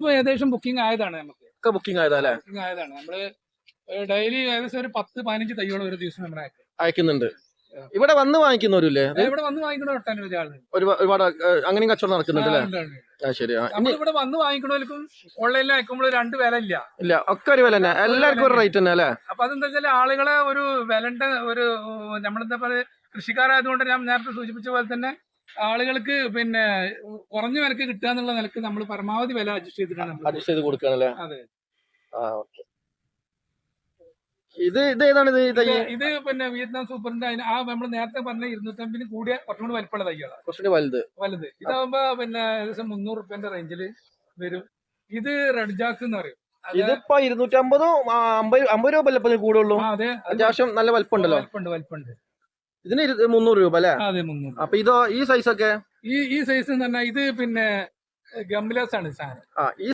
ഇതിപ്പോ ഏകദേശം ബുക്കിംഗ് ആയതാണ്. നമുക്ക് ഒക്കെ ബുക്കിംഗ് ആയതല്ലേ? ബുക്കിംഗ് ആയതാണ്. നമ്മള് ഡെയിലി ഏകദേശം ഒരു 10-15 തൈയോളം ഒരു ദിവസം നമ്മൾ അയക്കുന്നുണ്ട്. ഇവിടെ വന്ന് വാങ്ങിക്കുന്നവരില്ലേ? ഇവിടെ വന്ന് വാങ്ങിക്കുന്ന ഒട്ടനവധി ആളുകൾ ഒരുപാട് അങ്ങനെയും കച്ചവടം നടക്കുന്നുണ്ട് അല്ലേ? ശരി. ഇവിടെ വന്ന് വാങ്ങിക്കണവർക്കും ഓൺലൈനിൽ അയക്കുമ്പോൾ 2 വില ഇല്ല, ഒക്കെ ഒരു വില തന്നെ, എല്ലാവർക്കും ഒരു റേറ്റ് തന്നെ അല്ലേ? അപ്പൊ അതെന്താ വെച്ചാൽ ആളുകളെ ഒരു വിലന്റെ ഒരു നമ്മളെന്താ പറയുക, കൃഷിക്കാരായതുകൊണ്ട് ഞാൻ നേരത്തെ സൂചിപ്പിച്ച പോലെ തന്നെ ആളുകൾക്ക് പിന്നെ കുറഞ്ഞ വിലക്ക് കിട്ടുക എന്നുള്ള നിലക്ക് നമ്മൾ പരമാവധി വില അഡ്ജസ്റ്റ് ചെയ്തിട്ടാണ് കൊടുക്കുകയാണല്ലേ? അതെ. ഇത് ഏതാണ്? ഇത് പിന്നെ വിയറ്റ്നാം സൂപ്പറിന്റെ നമ്മൾ നേരത്തെ പറഞ്ഞ 250 കൂടിയ കുറച്ചും കൂടി വലിപ്പമുള്ള തൈകളാണ്. കുറച്ചുകൂടി വലുത്. ഇതാകുമ്പോ പിന്നെ ഏകദേശം 300 റുപ്യന്റെ റേഞ്ചിൽ വരും. ഇത് റെഡ് ജാക്സ് എന്ന് പറയും. ഇതിപ്പോ 250 രൂപ വലുപ്പത്തിന് കൂടുള്ളൂ. അതെ, അത്യാവശ്യം നല്ല വലിപ്പമുണ്ടല്ലോ. വലിപ്പമുണ്ട്. ഇതിന് 300 രൂപ അല്ലേ? അതെ, 300. അപ്പൊ ഇതോ, ഈ സൈസ് ഒക്കെ? ഈ സൈസ് എന്ന് പറഞ്ഞാൽ ഇത് പിന്നെ ഗംലസ് ആണ് സാധനം. ഈ